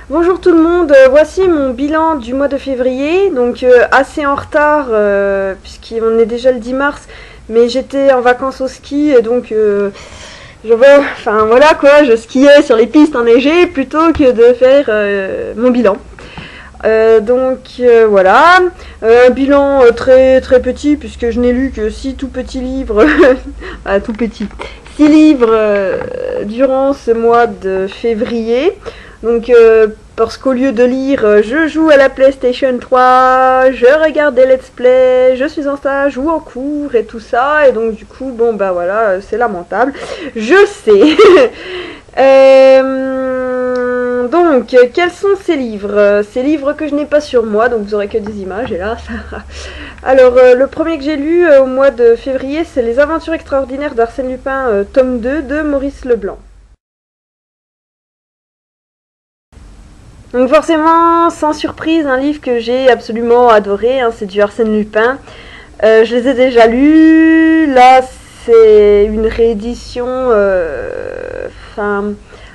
Bonjour tout le monde, voici mon bilan du mois de février, donc assez en retard puisqu'on est déjà le 10 mars, mais j'étais en vacances au ski et donc enfin voilà quoi, je skiais sur les pistes enneigées plutôt que de faire mon bilan. Voilà, un bilan très très petit puisque je n'ai lu que 6 tout petits livres, tout petit, 6 livres durant ce mois de février. Donc parce qu'au lieu de lire, je joue à la PlayStation 3, je regarde des let's play, je suis en stage ou en cours et tout ça, et donc du coup, bon bah voilà, c'est lamentable, je sais. Donc, quels sont ces livres? Ces livres que je n'ai pas sur moi, donc vous aurez que des images, et là, ça... Alors, le premier que j'ai lu au mois de février, c'est Les Aventures extraordinaires d'Arsène Lupin, tome 2 de Maurice Leblanc. Donc forcément, sans surprise, un livre que j'ai absolument adoré, hein, c'est du Arsène Lupin. Je les ai déjà lus, là c'est une réédition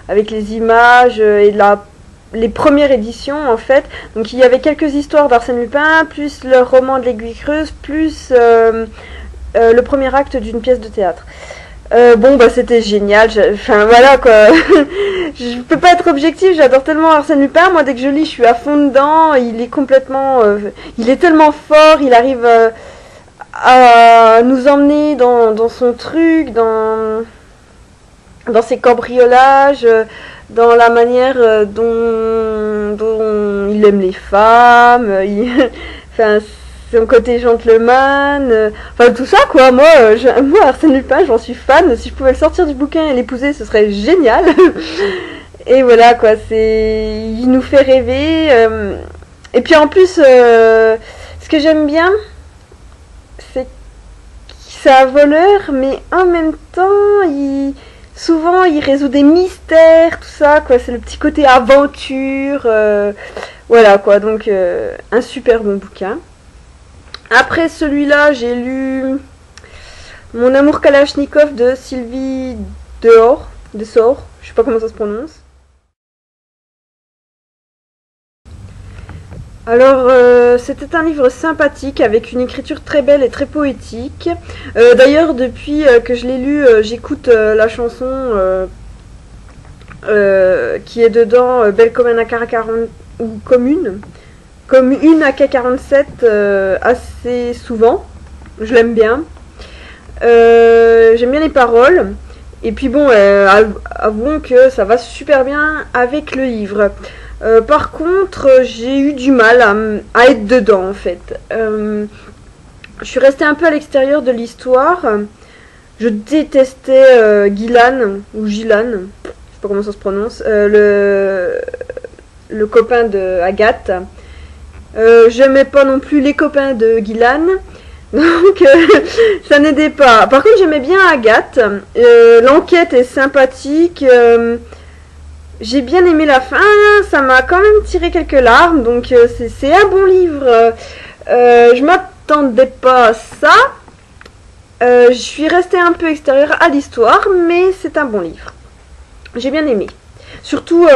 avec les images et les premières éditions en fait. Donc il y avait quelques histoires d'Arsène Lupin, plus le roman de l'Aiguille Creuse, plus le premier acte d'une pièce de théâtre. Bon bah c'était génial, enfin voilà quoi. Je peux pas être objective, j'adore tellement Arsène Lupin, moi dès que je lis je suis à fond dedans, il est complètement, il est tellement fort, il arrive à nous emmener dans son truc, dans ses cambriolages, dans la manière dont il aime les femmes, enfin son côté gentleman, enfin tout ça quoi. Moi Arsène Lupin j'en suis fan, si je pouvais le sortir du bouquin et l'épouser ce serait génial. Et voilà quoi, il nous fait rêver, et puis en plus ce que j'aime bien c'est que c'est un voleur mais en même temps souvent il résout des mystères, tout ça quoi, c'est le petit côté aventure, voilà quoi, donc un super bon bouquin. Après celui-là, j'ai lu Mon amour Kalachnikov de Sylvie Dehors, je sais pas comment ça se prononce. Alors, c'était un livre sympathique avec une écriture très belle et très poétique. D'ailleurs, depuis que je l'ai lu, j'écoute la chanson qui est dedans, Belle comme un AK-40 ou comme une AK-47 assez souvent. Je l'aime bien. J'aime bien les paroles. Et puis bon, avouons que ça va super bien avec le livre. Par contre, j'ai eu du mal à être dedans en fait. Je suis restée un peu à l'extérieur de l'histoire. Je détestais Gillan, ou Gilan, je sais pas comment ça se prononce, le copain de Agathe. J'aimais pas non plus les copains de Gillan, donc ça n'aidait pas. Par contre j'aimais bien Agathe, l'enquête est sympathique, j'ai bien aimé la fin, ça m'a quand même tiré quelques larmes, donc c'est un bon livre. Je m'attendais pas à ça, je suis restée un peu extérieure à l'histoire, mais c'est un bon livre, j'ai bien aimé. Surtout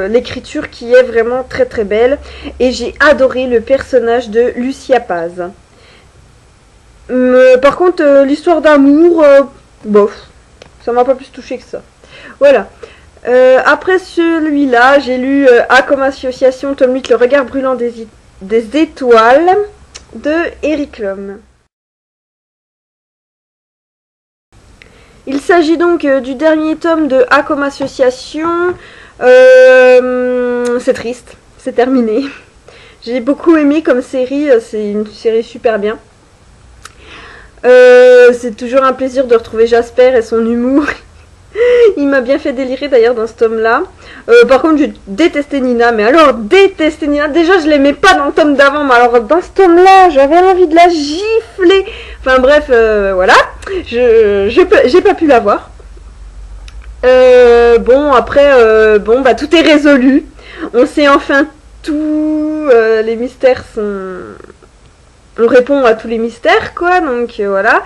l'écriture qui est vraiment très très belle. Et j'ai adoré le personnage de Lucia Paz. Par contre, l'histoire d'amour, bof, ça m'a pas plus touché que ça. Voilà. Après celui-là, j'ai lu A comme association, tome 8, Le regard brûlant des étoiles, de Eric Lhomme. Il s'agit donc du dernier tome de A comme association. C'est triste, c'est terminé. J'ai beaucoup aimé comme série, c'est une série super bien. C'est toujours un plaisir de retrouver Jasper et son humour. Il m'a bien fait délirer d'ailleurs dans ce tome-là. Par contre, j'ai détesté Nina, mais alors détesté Nina. Déjà, je l'aimais pas dans le tome d'avant, mais alors dans ce tome-là, j'avais envie de la gifler. Enfin bref, voilà. J'ai pas pu la voir. Bon, après, bon, bah tout est résolu. On sait enfin tout. Les mystères sont... On répond à tous les mystères, quoi. Donc voilà.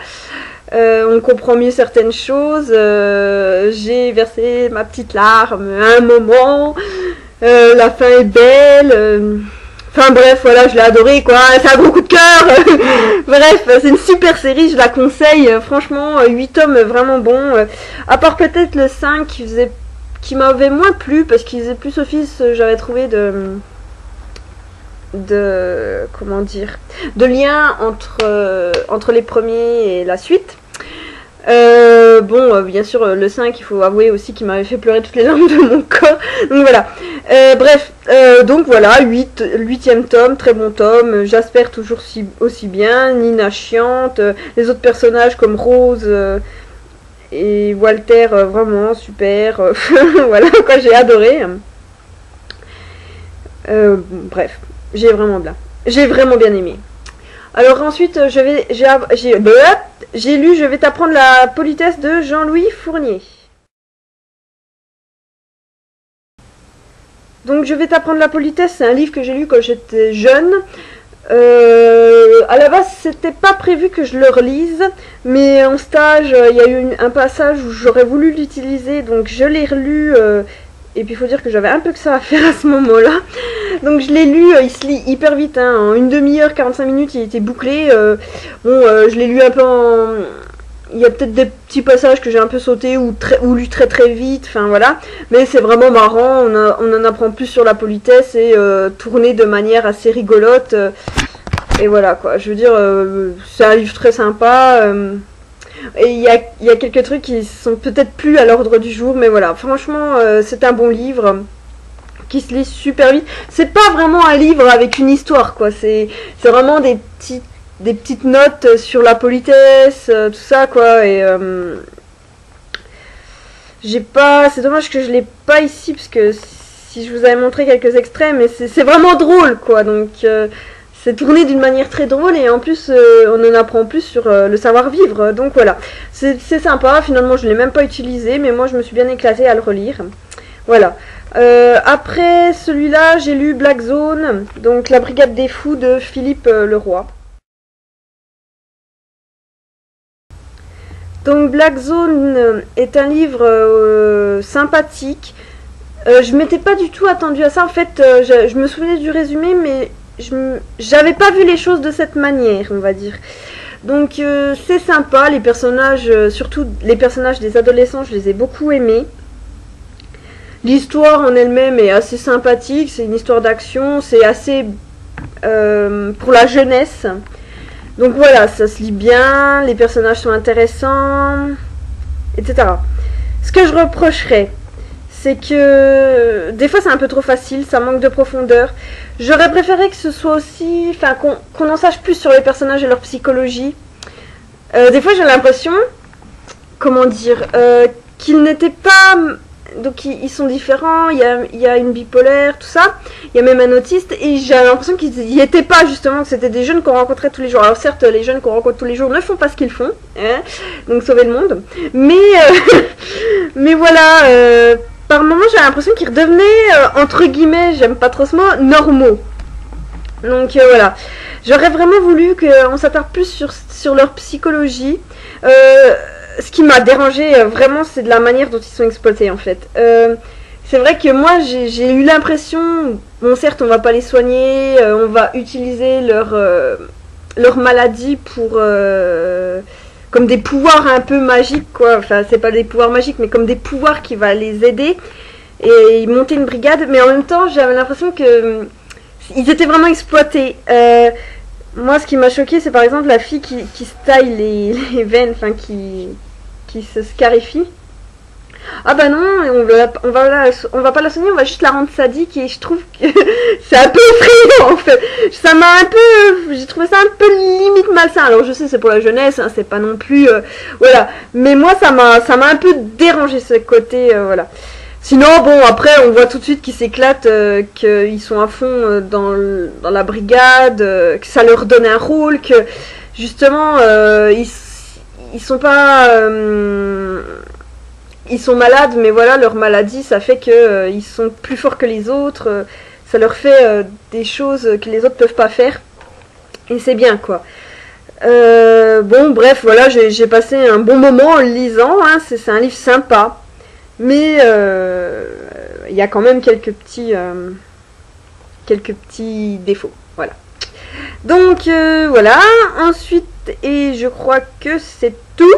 On comprend mieux certaines choses. J'ai versé ma petite larme à un moment. La fin est belle. Enfin bref, voilà, je l'ai adoré quoi, c'est un gros coup de cœur. Bref, c'est une super série, je la conseille, franchement, 8 tomes vraiment bons. À part peut-être le 5 qui m'avait moins plu parce qu'il faisait plus office, j'avais trouvé comment dire, de lien entre les premiers et la suite. Bon, bien sûr, le 5, il faut avouer aussi qu'il m'avait fait pleurer toutes les larmes de mon corps. Donc voilà. Bref, donc voilà, 8e tome, très bon tome. Jasper toujours aussi bien, Nina chiante, les autres personnages comme Rose et Walter, vraiment super. Voilà, quoi, j'ai adoré. Bref, j'ai vraiment bien aimé. Alors ensuite, j'ai lu Je vais t'apprendre la politesse de Jean-Louis Fournier. Donc Je vais t'apprendre la politesse, c'est un livre que j'ai lu quand j'étais jeune. À la base, c'était pas prévu que je le relise, mais en stage, il y a eu un passage où j'aurais voulu l'utiliser, donc je l'ai relu. Et puis il faut dire que j'avais un peu que ça à faire à ce moment-là. Donc je l'ai lu, il se lit hyper vite, hein. En une demi-heure, 45 minutes, il était bouclé. Je l'ai lu un peu en... Il y a peut-être des petits passages que j'ai un peu sauté ou lu très très vite, enfin voilà. Mais c'est vraiment marrant, on en apprend plus sur la politesse et tourné de manière assez rigolote. Et voilà quoi, je veux dire, c'est un livre très sympa. Et il y a quelques trucs qui sont peut-être plus à l'ordre du jour, mais voilà, franchement, c'est un bon livre qui se lit super vite. C'est pas vraiment un livre avec une histoire, quoi. C'est vraiment des petites notes sur la politesse, tout ça, quoi. Et c'est dommage que je l'ai pas ici, parce que si je vous avais montré quelques extraits, mais c'est vraiment drôle, quoi. Donc c'est tourné d'une manière très drôle et en plus on en apprend plus sur le savoir-vivre. Donc voilà, c'est sympa. Finalement je ne l'ai même pas utilisé, mais moi je me suis bien éclatée à le relire. Voilà. Après celui-là, j'ai lu Black Zone, donc La Brigade des Fous de Philippe Leroy. Donc Black Zone est un livre sympathique. Je m'étais pas du tout attendue à ça. En fait, je me souvenais du résumé, mais j'avais pas vu les choses de cette manière, on va dire. Donc c'est sympa, les personnages, surtout les personnages des adolescents, je les ai beaucoup aimés. L'histoire en elle-même est assez sympathique, c'est une histoire d'action, c'est assez pour la jeunesse. Donc voilà, ça se lit bien, les personnages sont intéressants, etc. Ce que je reprocherais, c'est que des fois c'est un peu trop facile, ça manque de profondeur. J'aurais préféré que ce soit aussi, enfin qu'on en sache plus sur les personnages et leur psychologie. Des fois j'ai l'impression, comment dire, qu'ils n'étaient pas, donc ils sont différents. Il y a une bipolaire, tout ça. Il y a même un autiste et j'ai l'impression qu'ils n'y étaient pas justement, que c'était des jeunes qu'on rencontrait tous les jours. Alors certes, les jeunes qu'on rencontre tous les jours ne font pas ce qu'ils font, hein, donc sauver le monde. Mais voilà. Par moments, j'ai l'impression qu'ils redevenaient, entre guillemets, j'aime pas trop ce mot, normaux. Donc voilà. J'aurais vraiment voulu qu'on s'attarde plus sur leur psychologie. Ce qui m'a dérangé vraiment, c'est de la manière dont ils sont exploités en fait. C'est vrai que moi, j'ai eu l'impression, bon certes, on va pas les soigner, on va utiliser leur maladie pour... comme des pouvoirs un peu magiques, quoi. Enfin, c'est pas des pouvoirs magiques, mais comme des pouvoirs qui va les aider et monter une brigade. Mais en même temps, j'avais l'impression que ils étaient vraiment exploités. Moi, ce qui m'a choqué, c'est par exemple la fille qui se taille les veines, enfin qui se scarifie. Ah bah non, on va pas la soigner, on va juste la rendre sadique et je trouve que c'est un peu effrayant en fait. J'ai trouvé ça un peu limite malsain. Alors je sais c'est pour la jeunesse, hein, c'est pas non plus, voilà. Mais moi ça m'a un peu dérangé ce côté, voilà. Sinon bon après on voit tout de suite qu'ils s'éclatent, qu'ils sont à fond dans la brigade, que ça leur donne un rôle, que justement ils sont pas ils sont malades, mais voilà, leur maladie, ça fait que ils sont plus forts que les autres. Ça leur fait des choses que les autres peuvent pas faire. Et c'est bien, quoi. Bon, bref, voilà, j'ai passé un bon moment en le lisant. Hein, c'est un livre sympa. Mais il y a quand même quelques petits défauts. Voilà. Donc voilà. Ensuite, et je crois que c'est tout,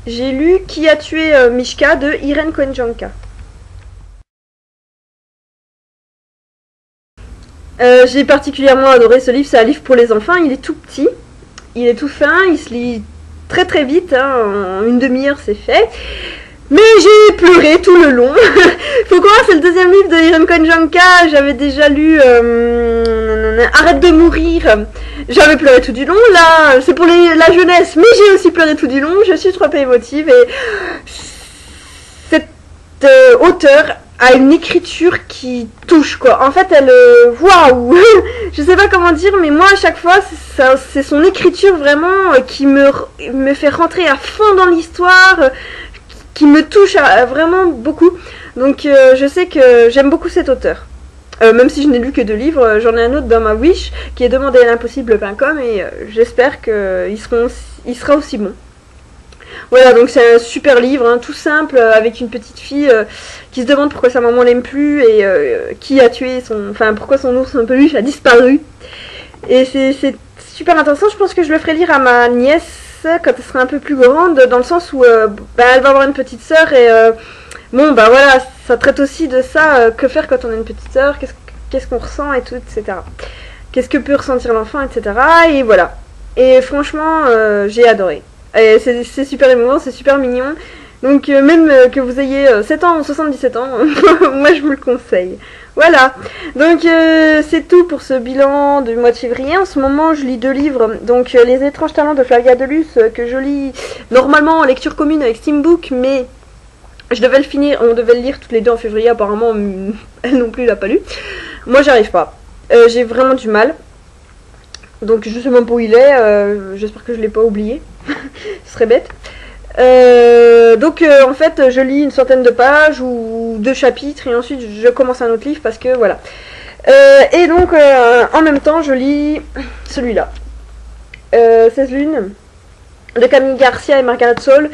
j'ai lu Qui a tué Mishka de Irène Cohen-Janka. J'ai particulièrement adoré ce livre, c'est un livre pour les enfants, il est tout petit, il est tout fin, il se lit très très vite, hein, en une demi-heure c'est fait. Mais j'ai pleuré tout le long. Faut croire, c'est le deuxième livre de Irène Cohen-Janka. J'avais déjà lu Arrête de mourir. J'avais pleuré tout du long. Là, c'est pour la jeunesse, mais j'ai aussi pleuré tout du long. Je suis trop émotive et cette auteure a une écriture qui touche, quoi. En fait, elle... Waouh. Je sais pas comment dire, mais moi, à chaque fois, c'est son écriture vraiment qui me fait rentrer à fond dans l'histoire, qui me touche vraiment beaucoup. Donc je sais que j'aime beaucoup cet auteur. Même si je n'ai lu que 2 livres, j'en ai un autre dans ma wish qui est Demandé à l'impossible.com et j'espère qu'il sera aussi bon. Voilà, donc c'est un super livre, hein, tout simple, avec une petite fille qui se demande pourquoi sa maman l'aime plus et qui a tué son... Enfin, pourquoi son ours en peluche a disparu. Et c'est super intéressant, je pense que je le ferai lire à ma nièce quand elle sera un peu plus grande, dans le sens où elle va avoir une petite sœur et bon bah voilà, ça traite aussi de ça, que faire quand on a une petite sœur, qu'est-ce qu'on ressent et tout, etc. Qu'est-ce que peut ressentir l'enfant, etc. Et voilà. Et franchement, j'ai adoré. Et c'est super émouvant, c'est super mignon. Donc même que vous ayez 7 ans ou 77 ans, moi je vous le conseille. Voilà, donc c'est tout pour ce bilan du mois de février. En ce moment, je lis 2 livres. Donc Les étranges talents de Flavia Delus, que je lis normalement en lecture commune avec Steambook, mais je devais le finir, on devait le lire toutes les 2 en février. Apparemment, elle non plus l'a pas lu. Moi, j'arrive pas. J'ai vraiment du mal. Donc je sais même pas où il est. J'espère que je l'ai pas oublié. Ce serait bête. Donc en fait je lis une centaine de pages ou 2 chapitres et ensuite je commence un autre livre parce que voilà. Et donc en même temps je lis celui-là, 16 lunes de Camille Garcia et Margaret Saul,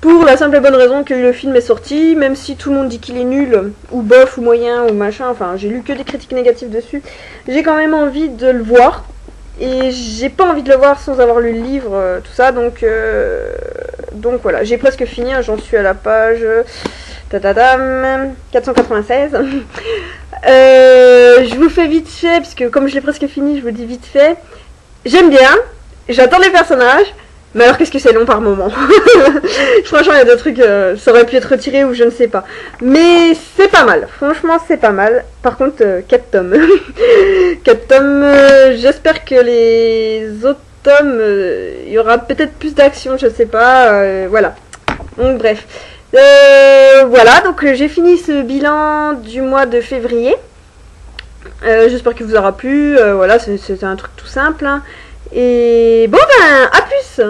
pour la simple et bonne raison que le film est sorti, même si tout le monde dit qu'il est nul ou bof ou moyen ou machin, enfin j'ai lu que des critiques négatives dessus, j'ai quand même envie de le voir. Et j'ai pas envie de le voir sans avoir lu le livre, tout ça, donc voilà, j'ai presque fini, hein, j'en suis à la page 496. Je vous fais vite fait, parce que comme je l'ai presque fini, je vous dis vite fait. J'aime bien, j'attends les personnages, mais alors qu'est-ce que c'est long par moment. Franchement, il y a des trucs, ça aurait pu être retiré ou je ne sais pas. Mais c'est pas mal, franchement c'est pas mal. Par contre, 4 tomes. 4 tomes, j'espère que les autres tomes, il y aura peut-être plus d'action, je sais pas. Voilà, donc bref. Voilà, donc j'ai fini ce bilan du mois de février. J'espère qu'il vous aura plu. Voilà, c'est un truc tout simple, hein. Et bon ben, à plus!